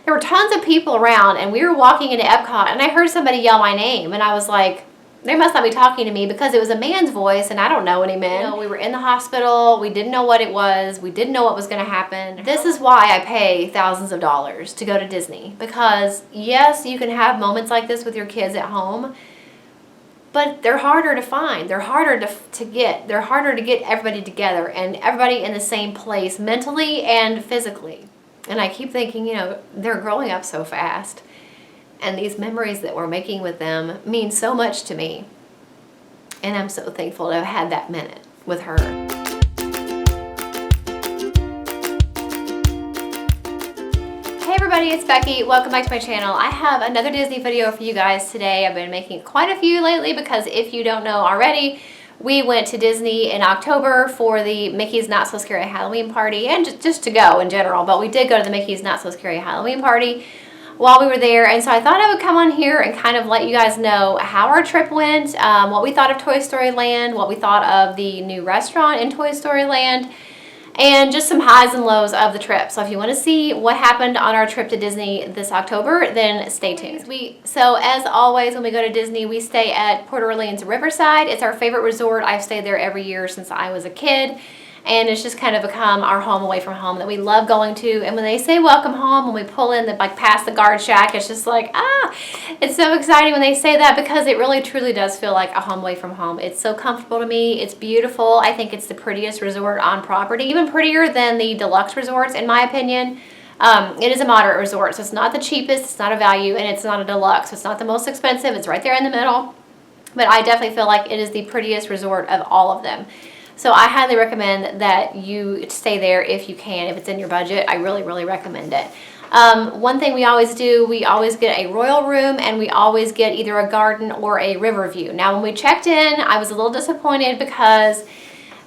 there were tons of people around, and we were walking into Epcot, and I heard somebody yell my name, and I was like, they must not be talking to me, because it was a man's voice, and I don't know any men. You know, we were in the hospital. We didn't know what it was. We didn't know what was going to happen. This is why I pay thousands of dollars to go to Disney, because yes, you can have moments like this with your kids at home, but they're harder to find. They're harder to get. They're harder to get everybody together and everybody in the same place mentally and physically. And I keep thinking, you know, they're growing up so fast. And these memories that we're making with them mean so much to me. And I'm so thankful to have had that minute with her. Hey everybody, it's Becky. Welcome back to my channel. I have another Disney video for you guys today. I've been making quite a few lately because if you don't know already, we went to Disney in October for the Mickey's Not So Scary Halloween party, and just to go in general, but we did go to the Mickey's Not So Scary Halloween party while we were there. And so I thought I would come on here and kind of let you guys know how our trip went, what we thought of Toy Story Land, what we thought of the new restaurant in Toy Story Land, and just some highs and lows of the trip. So if you want to see what happened on our trip to Disney this October, then stay tuned. So as always, when we go to Disney, we stay at Port Orleans Riverside. It's our favorite resort. I've stayed there every year since I was a kid. And it's just kind of become our home away from home that we love going to. And when they say welcome home, when we pull in past the guard shack, it's just like, it's so exciting when they say that, because it really truly does feel like a home away from home. It's so comfortable to me. It's beautiful. I think it's the prettiest resort on property, even prettier than the deluxe resorts in my opinion. It is a moderate resort, so it's not the cheapest, it's not a value, and it's not a deluxe. So it's not the most expensive. It's right there in the middle. But I definitely feel like it is the prettiest resort of all of them. So I highly recommend that you stay there if you can, if it's in your budget. I really, really recommend it. One thing we always do, we always get a royal room, and we always get either a garden or a river view. Now, when we checked in, I was a little disappointed because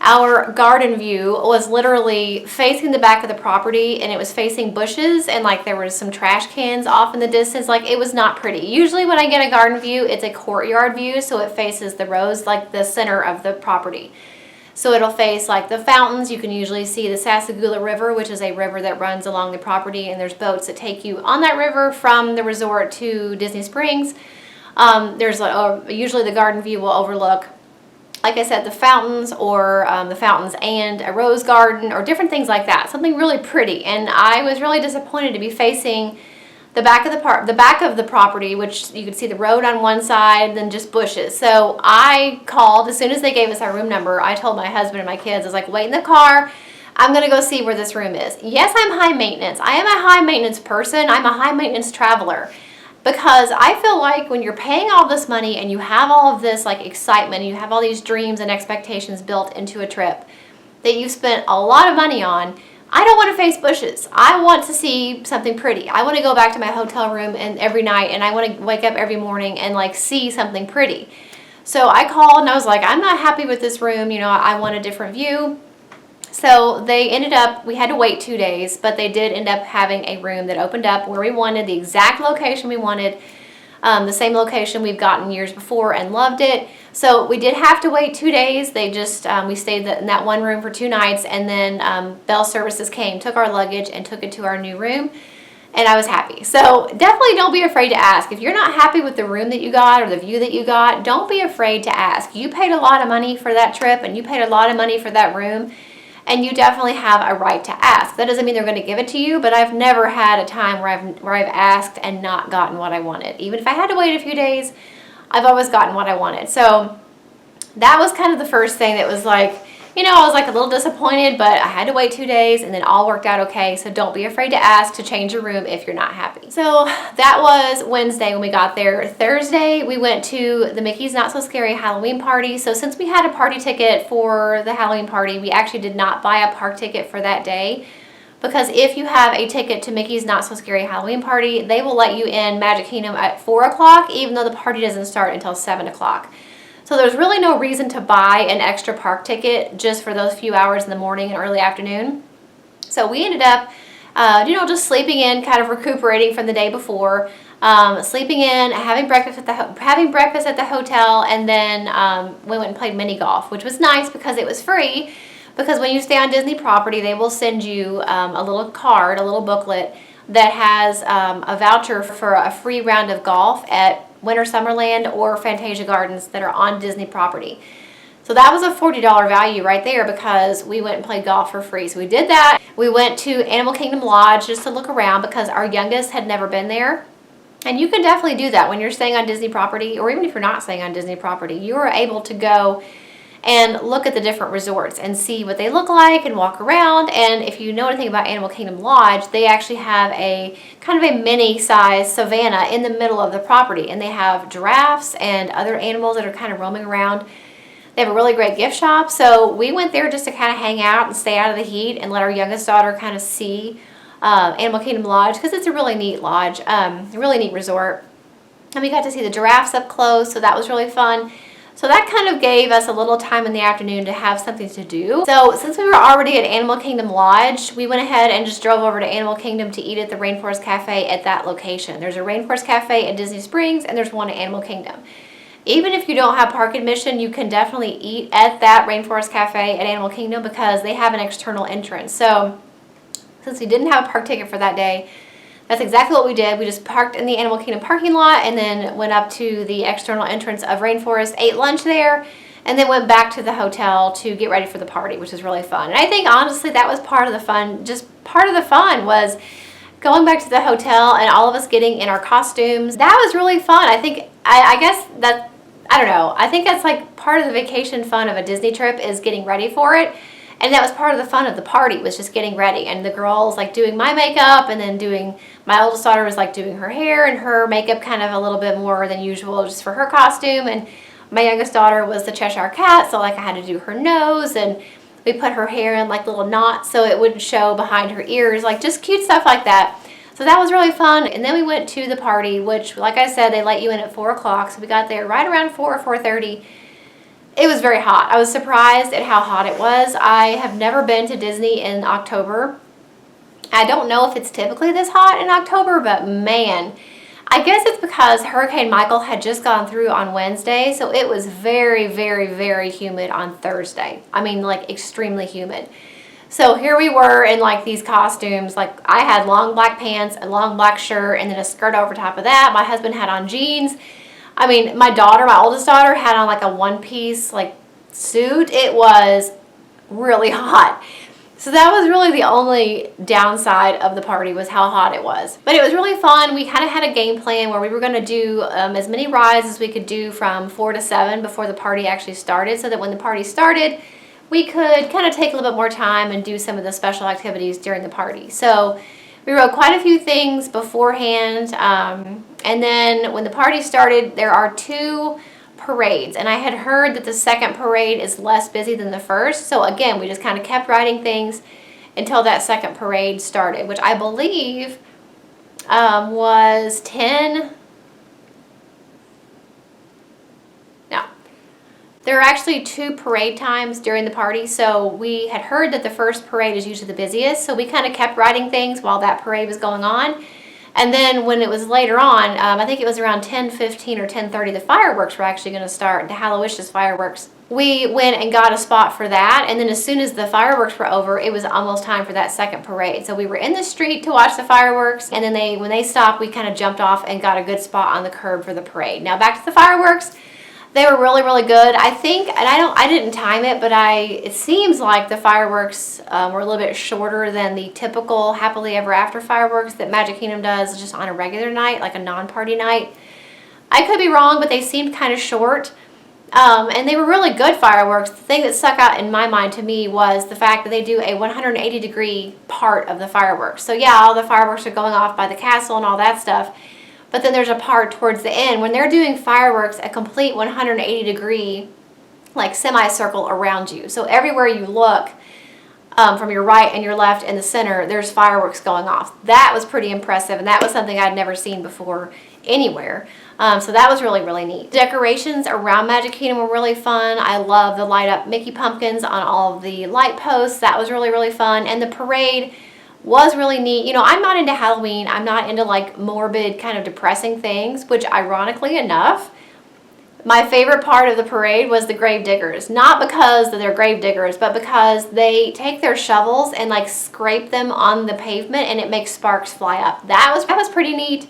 our garden view was literally facing the back of the property, and it was facing bushes, and there was some trash cans off in the distance. It was not pretty. Usually when I get a garden view, it's a courtyard view, so it faces the roads, the center of the property. So it'll face the fountains. You can usually see the Sassagoula River, which is a river that runs along the property, and there's boats that take you on that river from the resort to Disney Springs. Usually the garden view will overlook, like I said, the fountains, or the fountains and a rose garden, or different things like that. Something really pretty. And I was really disappointed to be facing the back of the property, which you could see the road on one side, then just bushes. So I called as soon as they gave us our room number. I told my husband and my kids, I was like, wait in the car. I'm gonna go see where this room is. Yes, I'm high maintenance. I am a high maintenance person. I'm a high maintenance traveler, because I feel like when you're paying all this money and you have all of this excitement, and you have all these dreams and expectations built into a trip that you've spent a lot of money on, I don't want to face bushes. I want to see something pretty. I want to go back to my hotel room every night, and I want to wake up every morning and see something pretty. So I called and I was like, I'm not happy with this room. I want a different view. So they ended up, we had to wait 2 days, but they did end up having a room that opened up where we wanted, the exact location we wanted, the same location we've gotten years before and loved it. So we did have to wait 2 days. They just, we stayed in that one room for 2 nights, and then Bell Services came, took our luggage, and took it to our new room, and I was happy. So definitely don't be afraid to ask. If you're not happy with the room that you got or the view that you got, don't be afraid to ask. You paid a lot of money for that trip, and you paid a lot of money for that room, and you definitely have a right to ask. That doesn't mean they're going to give it to you, but I've never had a time where I've asked and not gotten what I wanted. Even if I had to wait a few days, I've always gotten what I wanted. So that was kind of the first thing that was I was a little disappointed, but I had to wait 2 days, and then all worked out okay. So don't be afraid to ask to change your room if you're not happy. So that was Wednesday when we got there. Thursday, we went to the Mickey's Not So Scary Halloween party. So since we had a party ticket for the Halloween party, we actually did not buy a park ticket for that day, because if you have a ticket to Mickey's Not So Scary Halloween party, they will let you in Magic Kingdom at 4 o'clock, even though the party doesn't start until 7 o'clock. So there's really no reason to buy an extra park ticket just for those few hours in the morning and early afternoon. So we ended up, just sleeping in, kind of recuperating from the day before, sleeping in, having breakfast at the hotel, and then we went and played mini golf, which was nice because it was free. Because when you stay on Disney property, they will send you a little card, a little booklet, that has a voucher for a free round of golf at Winter Summerland or Fantasia Gardens that are on Disney property. So that was a $40 value right there because we went and played golf for free. So we did that. We went to Animal Kingdom Lodge just to look around because our youngest had never been there. And you can definitely do that when you're staying on Disney property, or even if you're not staying on Disney property. You are able to go and look at the different resorts and see what they look like and walk around. And if you know anything about Animal Kingdom Lodge, they actually have a kind of a mini-sized savannah in the middle of the property. And they have giraffes and other animals that are kind of roaming around. They have a really great gift shop. So we went there just to kind of hang out and stay out of the heat and let our youngest daughter kind of see Animal Kingdom Lodge because it's a really neat lodge, a really neat resort. And we got to see the giraffes up close, so that was really fun. So that kind of gave us a little time in the afternoon to have something to do. So since we were already at Animal Kingdom Lodge, we went ahead and just drove over to Animal Kingdom to eat at the Rainforest Cafe at that location. There's a Rainforest Cafe at Disney Springs, and there's one at Animal Kingdom. Even if you don't have park admission, you can definitely eat at that Rainforest Cafe at Animal Kingdom because they have an external entrance. So since we didn't have a park ticket for that day, that's exactly what we did. We just parked in the Animal Kingdom parking lot and then went up to the external entrance of Rainforest, ate lunch there, and then went back to the hotel to get ready for the party, which was really fun. And I think honestly that was part of the fun. Just part of the fun was going back to the hotel and all of us getting in our costumes. That was really fun. I think, I guess that, I don't know, I think that's like part of the vacation fun of a Disney trip is getting ready for it. And that was part of the fun of the party, was just getting ready. And the girls like doing my makeup, and then my oldest daughter was like doing her hair and her makeup kind of a little bit more than usual just for her costume. And my youngest daughter was the Cheshire Cat, so like I had to do her nose, and we put her hair in like little knots so it wouldn't show behind her ears, like just cute stuff like that. So that was really fun. And then we went to the party, which like I said, they let you in at 4 o'clock. So we got there right around 4 or 4:30. It was very hot. I was surprised at how hot it was. I have never been to Disney in October. I don't know if it's typically this hot in October, but man, I guess it's because Hurricane Michael had just gone through on Wednesday, so it was very, very, very humid on Thursday. I mean, like extremely humid. So here we were in like these costumes. Like I had long black pants, a long black shirt, and then a skirt over top of that. My husband had on jeans. I mean, my oldest daughter, had on like a one-piece like suit. It was really hot. So that was really the only downside of the party, was how hot it was. But it was really fun. We kind of had a game plan where we were going to do as many rides as we could do from 4 to 7 before the party actually started, so that when the party started, we could kind of take a little bit more time and do some of the special activities during the party. So we wrote quite a few things beforehand, and then when the party started, there are 2 parades, and I had heard that the second parade is less busy than the first. So again, we just kind of kept writing things until that second parade started, which I believe was 10. No. There are actually 2 parade times during the party, so we had heard that the first parade is usually the busiest, so we kind of kept writing things while that parade was going on. And then when it was later on, I think it was around 10:15 or 10:30, the fireworks were actually going to start, the Hallowishes fireworks. We went and got a spot for that, and then as soon as the fireworks were over, it was almost time for that second parade. So we were in the street to watch the fireworks, and then when they stopped, we kind of jumped off and got a good spot on the curb for the parade. Now back to the fireworks. They were really, really good. I think, and I didn't time it, but it seems like the fireworks were a little bit shorter than the typical Happily Ever After fireworks that Magic Kingdom does just on a regular night, like a non-party night. I could be wrong, but they seemed kind of short. And they were really good fireworks. The thing that stuck out in my mind to me was the fact that they do a 180-degree part of the fireworks. So yeah, all the fireworks are going off by the castle and all that stuff. But then there's a part towards the end when they're doing fireworks, a complete 180-degree like semicircle around you. So everywhere you look, from your right and your left and the center, there's fireworks going off. That was pretty impressive, and that was something I'd never seen before anywhere. So that was really, really neat. Decorations around Magic Kingdom were really fun. I love the light up Mickey pumpkins on all of the light posts. That was really, really fun. And the parade was really neat. You know, I'm not into Halloween. I'm not into like morbid kind of depressing things, which ironically enough, My favorite part of the parade was the grave diggers. Not because they're grave diggers, but because they take their shovels and like scrape them on the pavement and it makes sparks fly up. That was pretty neat.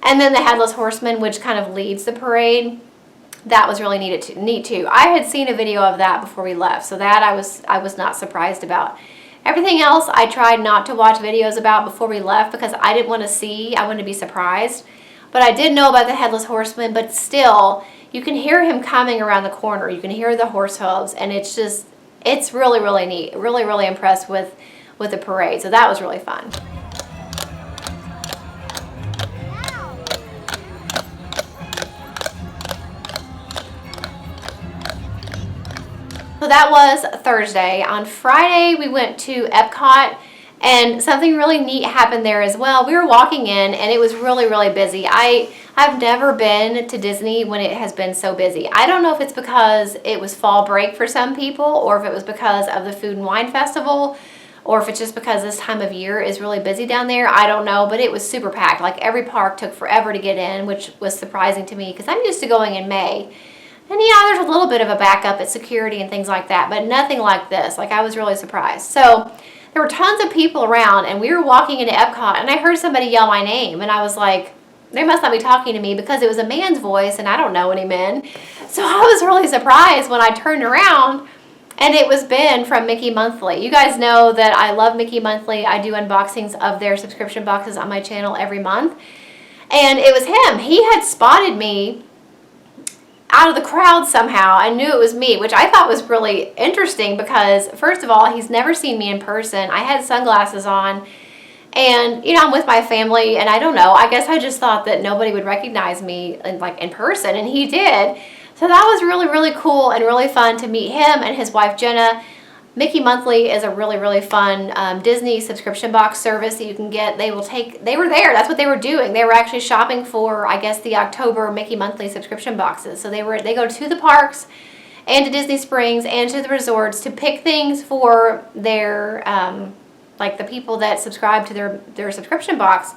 And then the Headless Horseman, which kind of leads the parade. That was really neat too. I had seen a video of that before we left, so that I was not surprised about. Everything else I tried not to watch videos about before we left because I didn't want to see. I wanted to be surprised. But I did know about the Headless Horseman, but still, you can hear him coming around the corner. You can hear the horse hooves, and it's really, really neat. Really, really impressed with the parade. So that was really fun. So that was Thursday. On Friday, we went to Epcot, and something really neat happened there as well. We were walking in, and it was really, really busy. I've never been to Disney when it has been so busy. I don't know if it's because it was fall break for some people, or if it was because of the Food and Wine Festival, or if it's just because this time of year is really busy down there. I don't know, but it was super packed. Like every park took forever to get in, which was surprising to me because I'm used to going in May. And yeah, there's a little bit of a backup at security and things like that, but nothing like this. Like I was really surprised. So there were tons of people around, and we were walking into Epcot, and I heard somebody yell my name, and I was like, they must not be talking to me because it was a man's voice, and I don't know any men. So I was really surprised when I turned around, and it was Ben from Mickey Monthly. You guys know that I love Mickey Monthly. I do unboxings of their subscription boxes on my channel every month, and it was him. He had spotted me out of the crowd somehow. I knew it was me, which I thought was really interesting because, first of all, he's never seen me in person. I had sunglasses on, and you know, I'm with my family, and I don't know, I guess I just thought that nobody would recognize me in person, and he did. So that was really, really cool and really fun to meet him and his wife Jenna. Mickey Monthly is a really, really fun Disney subscription box service that you can get. They were there. That's what they were doing. They were actually shopping for, I guess, the October Mickey Monthly subscription boxes. So they go to the parks and to Disney Springs and to the resorts to pick things for their, like the people that subscribe to their subscription box.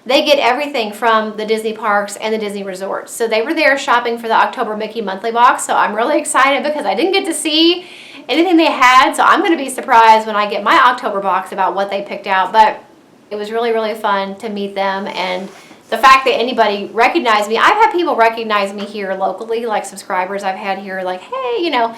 They get everything from the Disney parks and the Disney resorts. So they were there shopping for the October Mickey Monthly box. So I'm really excited because I didn't get to see anything they had, so I'm going to be surprised when I get my October box about what they picked out. But it was really, really fun to meet them, and the fact that anybody recognized me. I've had people recognize me here locally, like subscribers I've had here, like, hey, you know.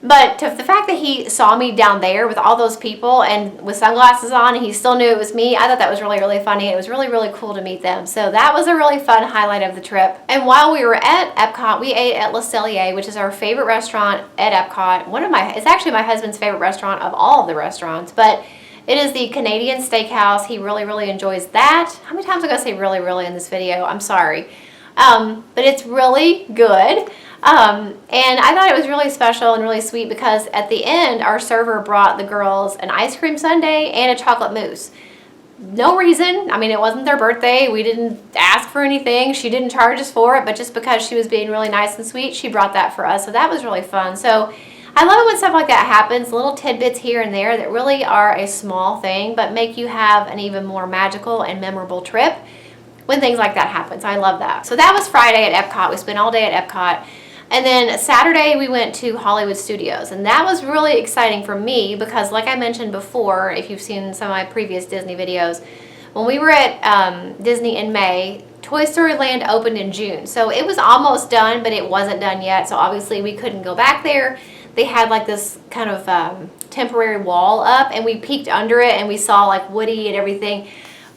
But the fact that he saw me down there with all those people and with sunglasses on, and he still knew it was me, I thought that was really, really funny. It was really, really cool to meet them. So that was a really fun highlight of the trip. And while we were at Epcot, we ate at Le Cellier, which is our favorite restaurant at Epcot. It's actually my husband's favorite restaurant of all of the restaurants, but it is the Canadian steakhouse. He really, really enjoys that. How many times am I going to say really, really in this video? I'm sorry. But it's really good. And I thought it was really special and really sweet because at the end, our server brought the girls an ice cream sundae and a chocolate mousse. No reason. I mean, it wasn't their birthday. We didn't ask for anything. She didn't charge us for it, but just because she was being really nice and sweet, she brought that for us. So that was really fun. So I love it when stuff like that happens, little tidbits here and there that really are a small thing, but make you have an even more magical and memorable trip when things like that happen. So I love that. So that was Friday at Epcot. We spent all day at Epcot. And then Saturday we went to Hollywood Studios, and that was really exciting for me because, like I mentioned before, if you've seen some of my previous Disney videos, when we were at Disney in May, Toy Story Land opened in June. So it was almost done, but it wasn't done yet. So obviously we couldn't go back there. They had like this kind of temporary wall up, and we peeked under it and we saw like Woody and everything.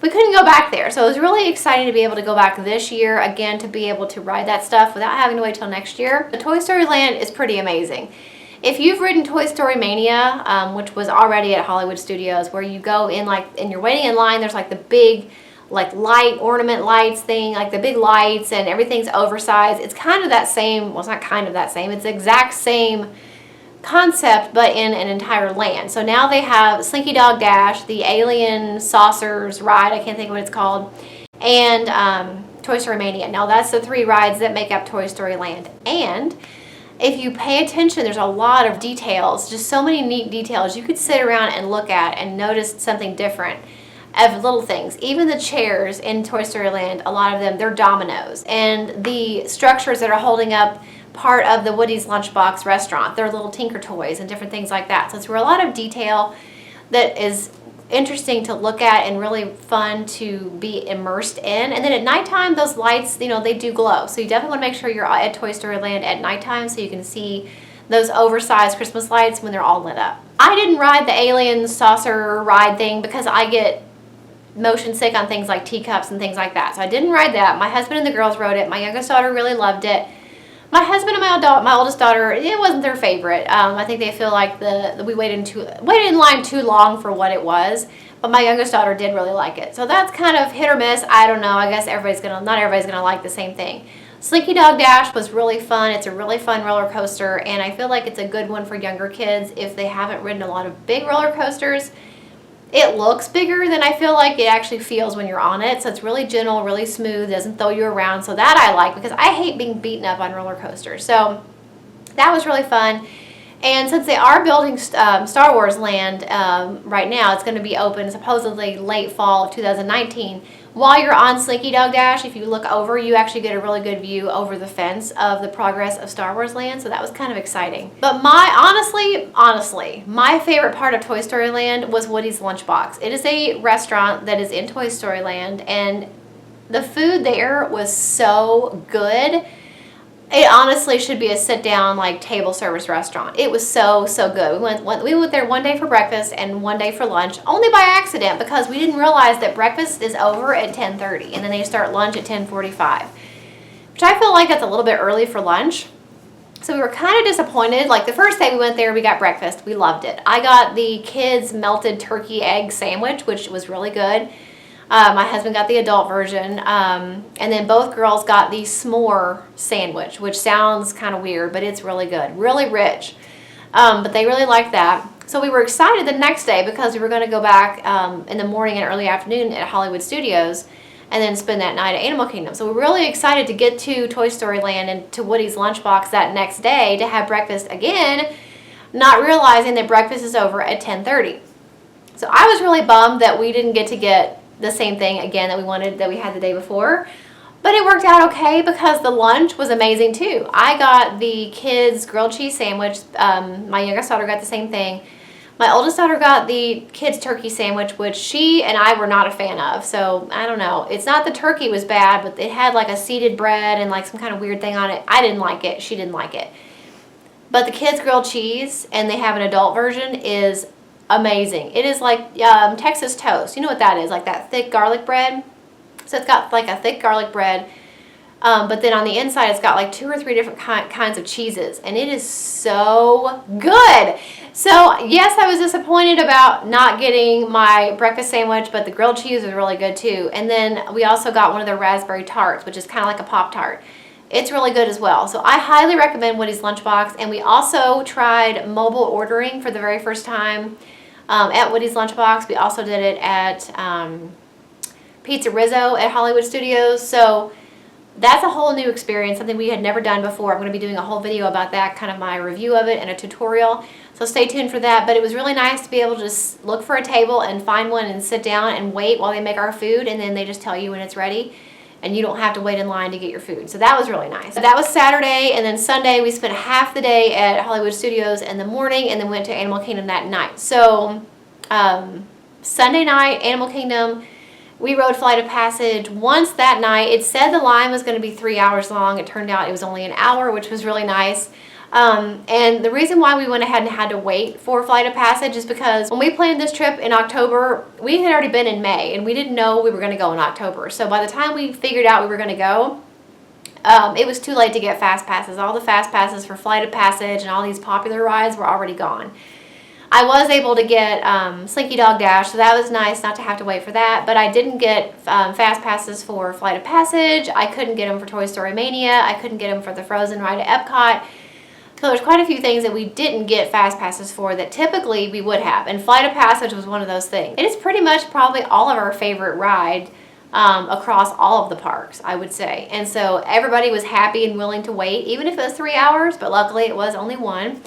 We couldn't go back there, so it was really exciting to be able to go back this year again to be able to ride that stuff without having to wait till next year. The Toy Story Land is pretty amazing. If you've ridden Toy Story Mania, which was already at Hollywood Studios, where you go in and you're waiting in line, there's like the big like ornament lights thing, like the big lights, and everything's oversized. It's kind of that same, well, it's not kind of that same, it's the exact same concept, but in an entire land. So now they have Slinky Dog Dash, the Alien Saucers ride, I can't think of what it's called, and Toy Story Mania. Now that's the three rides that make up Toy Story Land. And if you pay attention, there's a lot of details, just so many neat details you could sit around and look at and notice something different. of little things. Even the chairs in Toy Story Land, a lot of them, they're dominoes. And the structures that are holding up part of the Woody's Lunchbox restaurant, they're little Tinker Toys and different things like that. So it's a lot of detail that is interesting to look at and really fun to be immersed in. And then at nighttime, those lights, they do glow. So you definitely want to make sure you're at Toy Story Land at nighttime so you can see those oversized Christmas lights when they're all lit up. I didn't ride the alien saucer ride thing because I get motion sick on things like teacups and things like that. So I didn't ride that. My husband and the girls rode it. My youngest daughter really loved it. My husband and my oldest daughter, it wasn't their favorite. I think they feel like we waited in line too long for what it was. But my youngest daughter did really like it. So that's kind of hit or miss. I don't know. I guess not everybody's gonna like the same thing. Slinky Dog Dash was really fun. It's a really fun roller coaster, and I feel like it's a good one for younger kids if they haven't ridden a lot of big roller coasters. It looks bigger than I feel like it actually feels when you're on it, so it's really gentle, really smooth, doesn't throw you around, so that I like because I hate being beaten up on roller coasters. So that was really fun. And since they are building Star Wars Land right now, it's going to be open supposedly late fall of 2019. While you're on Slinky Dog Dash, if you look over, you actually get a really good view over the fence of the progress of Star Wars Land, so that was kind of exciting. But honestly, my favorite part of Toy Story Land was Woody's Lunchbox. It is a restaurant that is in Toy Story Land, and the food there was so good. It honestly should be a sit-down, like, table service restaurant. It was so good. We went there one day for breakfast and one day for lunch, only by accident because we didn't realize that breakfast is over at 10:30 and then they start lunch at 10:45, which I feel like that's a little bit early for lunch. So we were kind of disappointed. Like, the first day we went there, we got breakfast. We loved it. I got the kids' melted turkey egg sandwich, which was really good. My husband got the adult version, and then both girls got the s'more sandwich, which sounds kind of weird, but it's really good, really rich. But they really liked that. So we were excited the next day because we were going to go back in the morning and early afternoon at Hollywood Studios and then spend that night at Animal Kingdom. So we're really excited to get to Toy Story Land and to Woody's Lunchbox that next day to have breakfast again, not realizing that breakfast is over at 10:30. So I was really bummed that we didn't get to get the same thing again that we had the day before, but it worked out okay because the lunch was amazing too. I got the kids' grilled cheese sandwich. My youngest daughter got the same thing. My oldest daughter got the kids' turkey sandwich, which she and I were not a fan of. So I don't know. It's not the turkey was bad, but it had like a seeded bread and like some kind of weird thing on it. I didn't like it. She didn't like it. But the kids' grilled cheese, and they have an adult version, is amazing. It is like Texas toast. You know what that is, like that thick garlic bread. So it's got like a thick garlic bread, but then on the inside it's got like 2 or 3 different kinds of cheeses, and it is so good. So yes, I was disappointed about not getting my breakfast sandwich, but the grilled cheese was really good too. And then we also got one of the raspberry tarts, which is kind of like a Pop-Tart. It's really good as well. So I highly recommend Woody's Lunchbox. And we also tried mobile ordering for the very first time at Woody's Lunchbox. We also did it at Pizza Rizzo at Hollywood Studios. So that's a whole new experience, something we had never done before. I'm going to be doing a whole video about that, kind of my review of it and a tutorial. So stay tuned for that. But it was really nice to be able to just look for a table and find one and sit down and wait while they make our food, and then they just tell you when it's ready. And you don't have to wait in line to get your food. So that was really nice. So that was Saturday, and then Sunday we spent half the day at Hollywood Studios in the morning and then went to Animal Kingdom that night. So Sunday night, Animal Kingdom, we rode Flight of Passage once that night. It said the line was going to be 3 hours long. It turned out it was only an hour, which was really nice. And the reason why we went ahead and had to wait for Flight of Passage is because when we planned this trip in October, we had already been in May, and we didn't know we were going to go in October. So by the time we figured out we were going to go, it was too late to get fast passes. All the fast passes for Flight of Passage and all these popular rides were already gone. I was able to get Slinky Dog Dash, so that was nice not to have to wait for that, but I didn't get fast passes for Flight of Passage. I couldn't get them for Toy Story Mania. I couldn't get them for the Frozen ride at Epcot. So there's quite a few things that we didn't get fast passes for that typically we would have, and Flight of Passage was one of those things. It is pretty much probably all of our favorite ride across all of the parks, I would say. And so everybody was happy and willing to wait, even if it was 3 hours, but luckily it was only 1.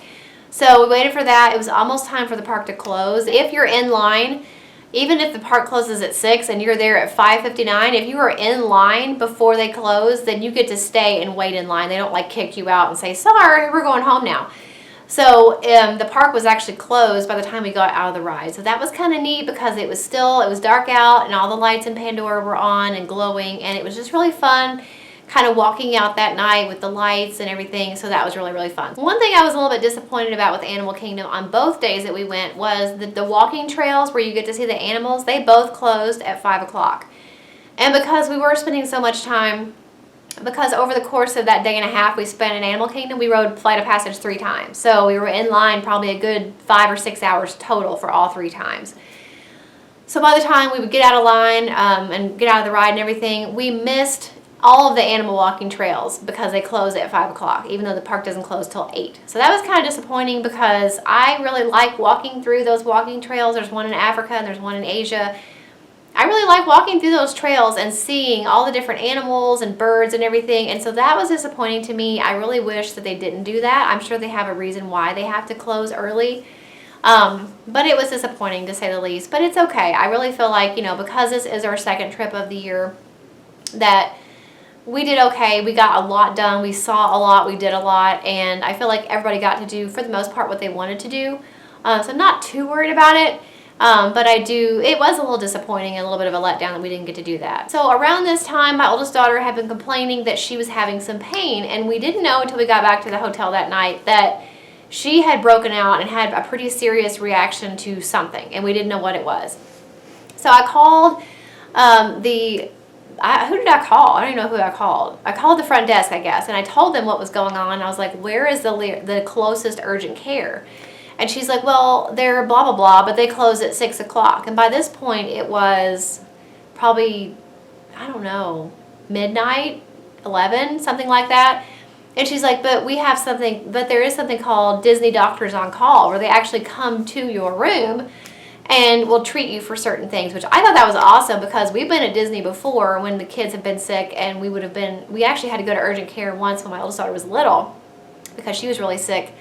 So we waited for that. It was almost time for the park to close. If you're in line, even if the park closes at 6 and you're there at 5:59, if you are in line before they close, then you get to stay and wait in line. They don't like kick you out and say, sorry, we're going home now. So the park was actually closed by the time we got out of the ride. So that was kind of neat because it was dark out and all the lights in Pandora were on and glowing, and it was just really fun kind of walking out that night with the lights and everything. So that was really, really fun. One thing I was a little bit disappointed about with Animal Kingdom on both days that we went was the walking trails where you get to see the animals. They both closed at 5 o'clock. And because we were spending so much time, because over the course of that day and a half we spent in Animal Kingdom, we rode Flight of Passage 3 times. So we were in line probably a good 5 or 6 hours total for all 3 times. So by the time we would get out of line and get out of the ride and everything, we missed all of the animal walking trails because they close at 5 o'clock, even though the park doesn't close till 8. So that was kind of disappointing because I really like walking through those walking trails. There's one in Africa and there's one in Asia. I really like walking through those trails and seeing all the different animals and birds and everything. And so that was disappointing to me. I really wish that they didn't do that. I'm sure they have a reason why they have to close early. But it was disappointing to say the least. But it's okay. I really feel like, because this is our second trip of the year, that we did okay. We got a lot done. We saw a lot. We did a lot. And I feel like everybody got to do, for the most part, what they wanted to do. So I'm not too worried about it. But it was a little disappointing and a little bit of a letdown that we didn't get to do that. So around this time, my oldest daughter had been complaining that she was having some pain. And we didn't know until we got back to the hotel that night that she had broken out and had a pretty serious reaction to something. And we didn't know what it was. So I called who did I call? I don't even know who I called. I called the front desk, I guess, and I told them what was going on. I was like, where is the closest urgent care? And she's like, well, they're blah, blah, blah, but they close at 6 o'clock. And by this point, it was probably, I don't know, midnight, 11, something like that. And she's like, but there is something called Disney Doctors on Call, where they actually come to your room and will treat you for certain things, which I thought that was awesome because we've been at Disney before when the kids have been sick, and we actually had to go to urgent care once when my oldest daughter was little because she was really sick.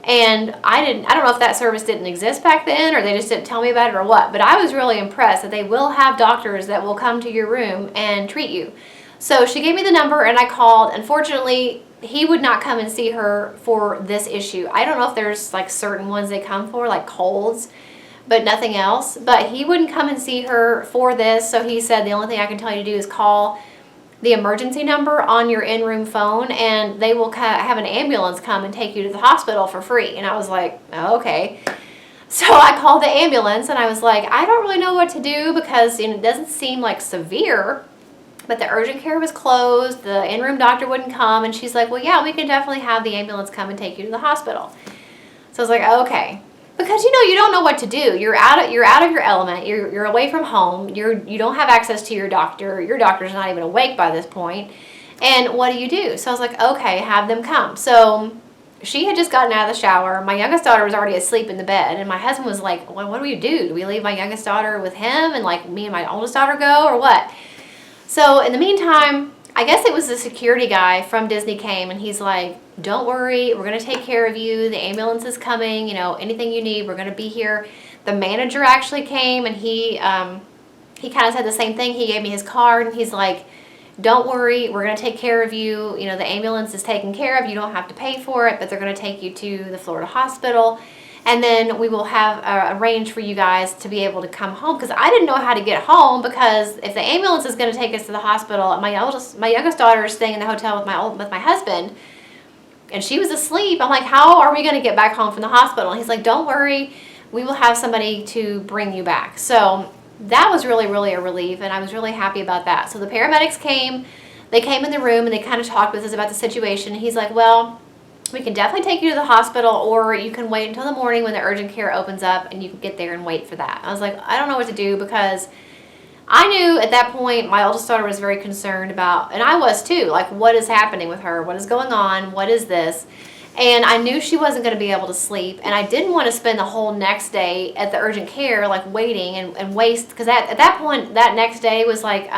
And I don't know if that service didn't exist back then or they just didn't tell me about it or what, but I was really impressed that they will have doctors that will come to your room and treat you. So she gave me the number and I called. Unfortunately, he would not come and see her for this issue. I don't know if there's like certain ones they come for, like colds, but nothing else. But he wouldn't come and see her for this, so he said the only thing I can tell you to do is call the emergency number on your in-room phone, and they will have an ambulance come and take you to the hospital for free. And I was like, oh, okay. So I called the ambulance, and I was like, I don't really know what to do because it doesn't seem like severe, but the urgent care was closed. The in-room doctor wouldn't come, and she's like, well, yeah, we can definitely have the ambulance come and take you to the hospital. So I was like, okay. Because you don't know what to do. You're out of your element. You're away from home. You don't have access to your doctor. Your doctor's not even awake by this point. And what do? So I was like, okay, have them come. So she had just gotten out of the shower. My youngest daughter was already asleep in the bed, and my husband was like, well, what do we do? Do we leave my youngest daughter with him and like me and my oldest daughter go, or what? So in the meantime, I guess it was the security guy from Disney came, and he's like, don't worry, we're going to take care of you. The ambulance is coming. Anything you need, we're going to be here. The manager actually came, and he kind of said the same thing. He gave me his card, and he's like, don't worry, we're going to take care of you. The ambulance is taken care of. You don't have to pay for it, but they're going to take you to the Florida hospital. And then we will have arranged for you guys to be able to come home, because I didn't know how to get home, because if the ambulance is going to take us to the hospital, my youngest daughter is staying in the hotel with my husband, and she was asleep. I'm like, how are we going to get back home from the hospital? And he's like, don't worry, we will have somebody to bring you back. So that was really, really a relief, and I was really happy about that. So the paramedics came. They came in the room, and they kind of talked with us about the situation. And he's like, well, we can definitely take you to the hospital, or you can wait until the morning when the urgent care opens up, and you can get there and wait for that. I was like, I don't know what to do, because I knew at that point my oldest daughter was very concerned about, and I was too, like, what is happening with her? What is going on? What is this? And I knew she wasn't going to be able to sleep, and I didn't want to spend the whole next day at the urgent care, like, waiting and waste, because at that point, that next day was like,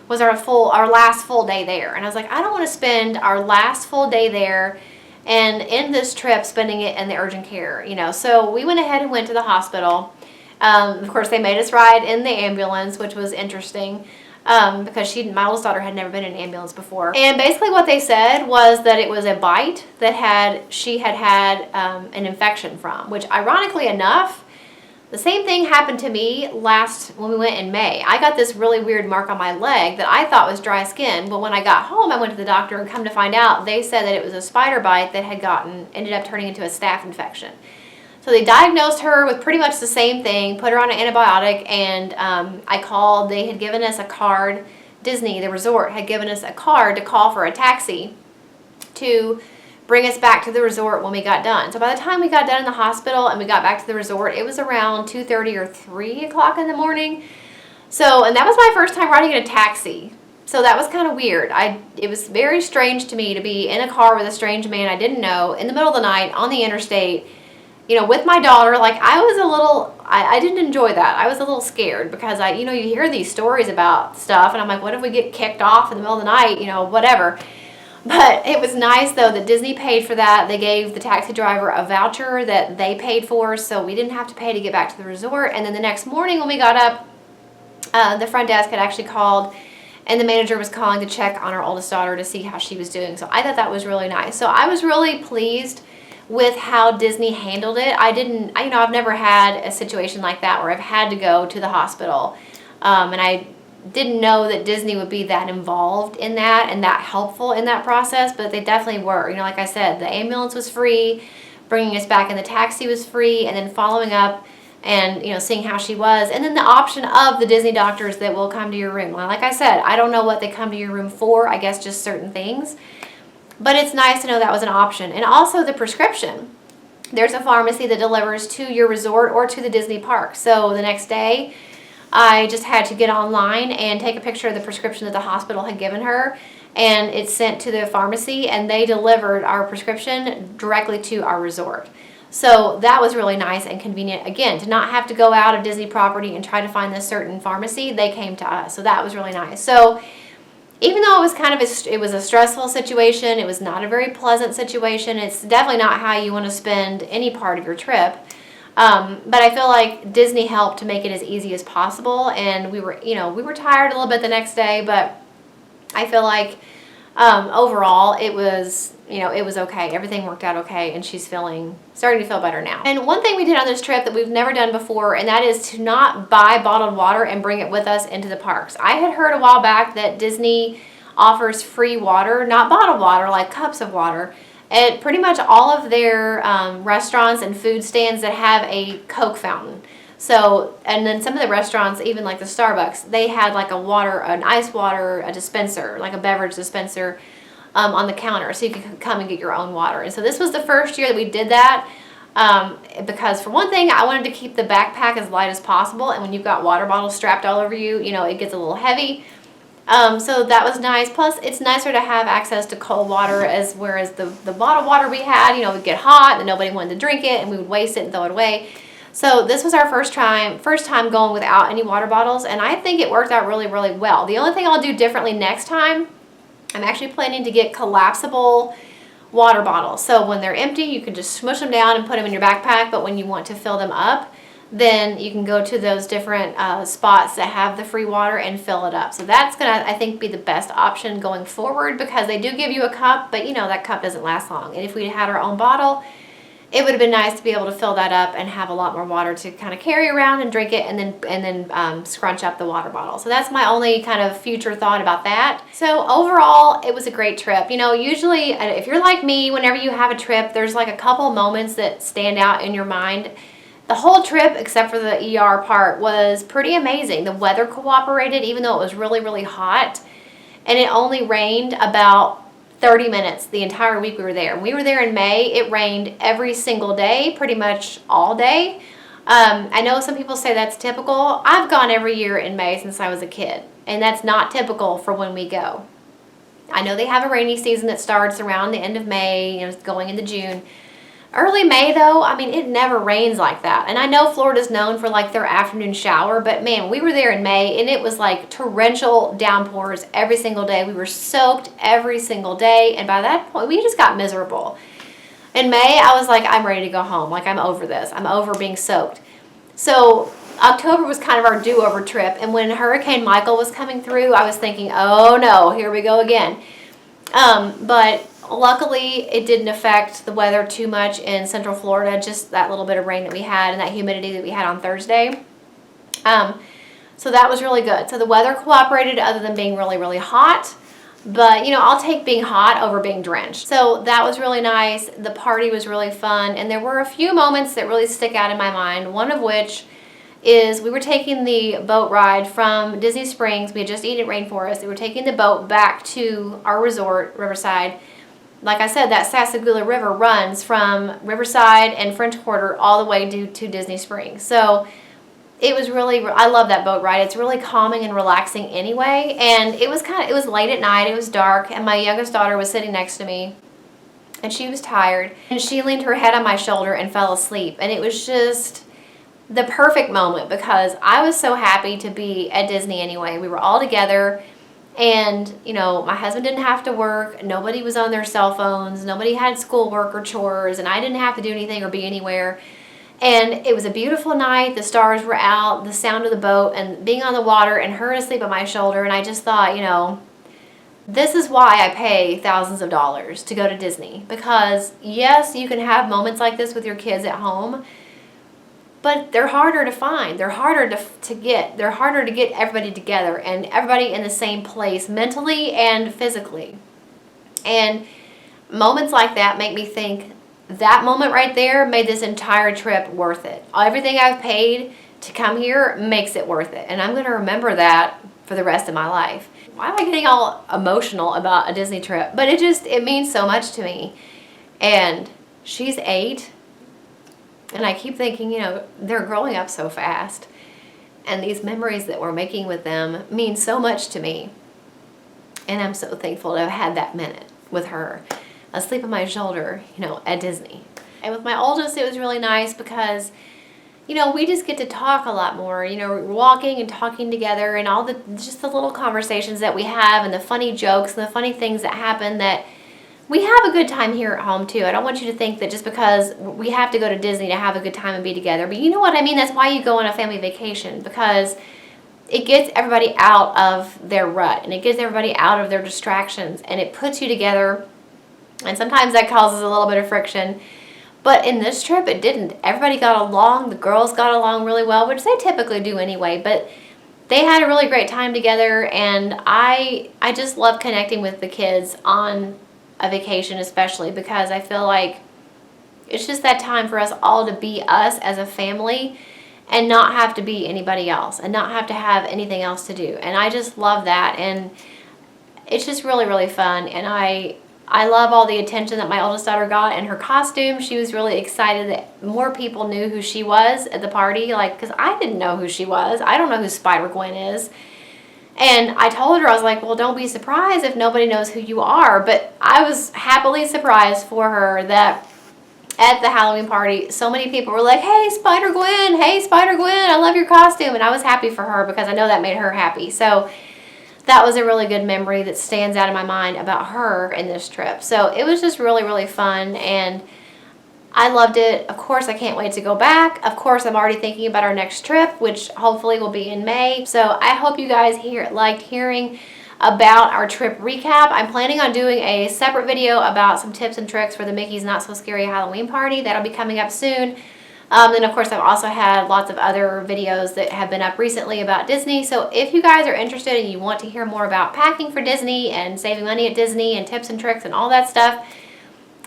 was our last full day there. And I was like, I don't want to spend our last full day there and end this trip spending it in the urgent care, So we went ahead and went to the hospital. Of course, they made us ride in the ambulance, which was interesting. Because my oldest daughter had never been in an ambulance before. And basically what they said was that it was a bite that she had an infection from, which ironically enough, the same thing happened to me when we went in May. I got this really weird mark on my leg that I thought was dry skin, but when I got home, I went to the doctor and come to find out, they said that it was a spider bite that ended up turning into a staph infection. So they diagnosed her with pretty much the same thing, put her on an antibiotic, and I called. They had given us a card. Disney, the resort, had given us a card to call for a taxi to bring us back to the resort when we got done. So by the time we got done in the hospital and we got back to the resort, it was around 2:30 or 3 o'clock in the morning. And that was my first time riding in a taxi. So that was kind of weird. It was very strange to me to be in a car with a strange man I didn't know in the middle of the night on the interstate, with my daughter. Like, I didn't enjoy that. I was a little scared because you hear these stories about stuff and I'm like, what if we get kicked off in the middle of the night, whatever. But it was nice though that Disney paid for that. They gave the taxi driver a voucher that they paid for, so we didn't have to pay to get back to the resort. And then the next morning when we got up, the front desk had actually called and the manager was calling to check on our oldest daughter to see how she was doing. So I thought that was really nice. So I was really pleased with how Disney handled it. I've never had a situation like that where I've had to go to the hospital. And I didn't know that Disney would be that involved in that and that helpful in that process, but they definitely were. Like I said, the ambulance was free, bringing us back in the taxi was free, and then following up and, seeing how she was. And then the option of the Disney doctors that will come to your room. Like I said, I don't know what they come to your room for. I guess just certain things. But it's nice to know that was an option. And also the prescription. There's a pharmacy that delivers to your resort or to the Disney park. So the next day, I just had to get online and take a picture of the prescription that the hospital had given her. And it's sent to the pharmacy, and they delivered our prescription directly to our resort. So that was really nice and convenient. Again, to not have to go out of Disney property and try to find this certain pharmacy, they came to us. So that was really nice. So even though it was it was a stressful situation, it was not a very pleasant situation. It's definitely not how you want to spend any part of your trip. But I feel like Disney helped to make it as easy as possible. And we were tired a little bit the next day, but I feel like overall it was okay. Everything worked out okay, and she's starting to feel better now. And one thing we did on this trip that we've never done before, and that is to not buy bottled water and bring it with us into the parks. I had heard a while back that Disney offers free water, not bottled water, like cups of water, at pretty much all of their restaurants and food stands that have a Coke fountain. So, and then some of the restaurants, even like the Starbucks, they had like an ice water, a dispenser, like a beverage dispenser on the counter, so you could come and get your own water. And so this was the first year that we did that because for one thing, I wanted to keep the backpack as light as possible. And when you've got water bottles strapped all over you, it gets a little heavy. So that was nice. Plus, it's nicer to have access to cold water, whereas the bottled water we had, would get hot and nobody wanted to drink it, and we would waste it and throw it away. So this was our first time going without any water bottles, and I think it worked out really, really well. The only thing I'll do differently next time, I'm actually planning to get collapsible water bottles. So when they're empty, you can just smush them down and put them in your backpack, but when you want to fill them up, then you can go to those different spots that have the free water and fill it up. So that's gonna, I think, be the best option going forward, because they do give you a cup, but that cup doesn't last long. And if we had our own bottle, it would have been nice to be able to fill that up and have a lot more water to kind of carry around and drink it, and then scrunch up the water bottle. So that's my only kind of future thought about that. So overall, it was a great trip. Usually if you're like me, whenever you have a trip, there's like a couple moments that stand out in your mind. The whole trip, except for the ER part, was pretty amazing. The weather cooperated, even though it was really, really hot. And it only rained about 30 minutes the entire week we were there. We were there in May. It rained every single day, pretty much all day. I know some people say that's typical. I've gone every year in May since I was a kid, and that's not typical for when we go. I know they have a rainy season that starts around the end of May, going into June. Early May, though, it never rains like that. And I know Florida's known for like their afternoon shower, but man, we were there in May and it was like torrential downpours every single day. We were soaked every single day, and by that point, we just got miserable. In May, I was like, I'm ready to go home. Like, I'm over this. I'm over being soaked. So October was kind of our do-over trip, and when Hurricane Michael was coming through, I was thinking, oh no, here we go again. But luckily, it didn't affect the weather too much in Central Florida, just that little bit of rain that we had and that humidity that we had on Thursday. So that was really good. So the weather cooperated other than being really, really hot. But, you know, I'll take being hot over being drenched. So that was really nice. The party was really fun. And there were a few moments that really stick out in my mind. One of which is we were taking the boat ride from Disney Springs. We had just eaten at Rainforest. We were taking the boat back to our resort, Riverside. Like I said, that Sassagoula River runs from Riverside and French Quarter all the way to Disney Springs. So it was really, I love that boat ride. It's really calming and relaxing anyway. And it was late at night. It was dark. And my youngest daughter was sitting next to me. And she was tired. And she leaned her head on my shoulder and fell asleep. And it was just the perfect moment because I was so happy to be at Disney anyway. We were all together. And, you know, my husband didn't have to work. Nobody was on their cell phones. Nobody had schoolwork or chores. And I didn't have to do anything or be anywhere. And it was a beautiful night. The stars were out, the sound of the boat, and being on the water, and her asleep on my shoulder. And I just thought, you know, this is why I pay thousands of dollars to go to Disney. Because, yes, you can have moments like this with your kids at home, but they're harder to find. They're harder to get. They're harder to get everybody together and everybody in the same place mentally and physically. And moments like that make me think, that moment right there made this entire trip worth it. Everything I've paid to come here makes it worth it. And I'm going to remember that for the rest of my life. Why am I getting all emotional about a Disney trip? But it means so much to me. And she's 8. And I keep thinking, you know, they're growing up so fast. And these memories that we're making with them mean so much to me. And I'm so thankful to have had that minute with her, asleep on my shoulder, you know, at Disney. And with my oldest, it was really nice because, you know, we just get to talk a lot more. You know, we're walking and talking together and all just the little conversations that we have and the funny jokes and the funny things that happen, that we have a good time here at home too. I don't want you to think that just because we have to go to Disney to have a good time and be together, but you know what I mean? That's why you go on a family vacation, because it gets everybody out of their rut and it gets everybody out of their distractions and it puts you together. And sometimes that causes a little bit of friction. But in this trip, it didn't. Everybody got along. The girls got along really well, which they typically do anyway. But they had a really great time together. And I just love connecting with the kids on a vacation, especially because I feel like it's just that time for us all to be us as a family and not have to be anybody else and not have to have anything else to do. And I just love that. And it's just really, really fun. And I love all the attention that my oldest daughter got in her costume. She was really excited that more people knew who she was at the party, like, because I didn't know who she was. I don't know who Spider-Gwen is. And I told her, I was like, well, don't be surprised if nobody knows who you are. But I was happily surprised for her that at the Halloween party, so many people were like, hey, Spider-Gwen, I love your costume. And I was happy for her because I know that made her happy. So that was a really good memory that stands out in my mind about her in this trip. So it was just really, really fun, and I loved it. Of course, I can't wait to go back. Of course, I'm already thinking about our next trip, which hopefully will be in May. So I hope you guys liked hearing about our trip recap. I'm planning on doing a separate video about some tips and tricks for the Mickey's Not So Scary Halloween Party. That'll be coming up soon. Then, of course, I've also had lots of other videos that have been up recently about Disney. So if you guys are interested and you want to hear more about packing for Disney and saving money at Disney and tips and tricks and all that stuff,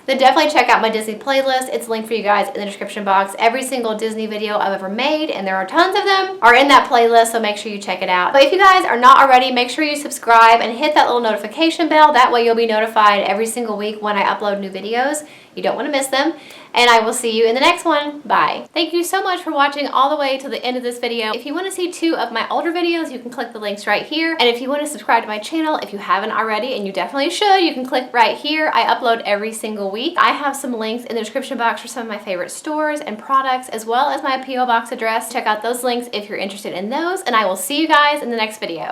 then definitely check out my Disney playlist. It's linked for you guys in the description box. Every single Disney video I've ever made, and there are tons of them, are in that playlist, so make sure you check it out. But if you guys are not already, make sure you subscribe and hit that little notification bell. That way you'll be notified every single week when I upload new videos. You don't want to miss them. And I will see you in the next one. Bye. Thank you so much for watching all the way to the end of this video. If you want to see 2 of my older videos, you can click the links right here. And if you want to subscribe to my channel, if you haven't already, and you definitely should, you can click right here. I upload every single week. I have some links in the description box for some of my favorite stores and products, as well as my P.O. Box address. Check out those links if you're interested in those, and I will see you guys in the next video.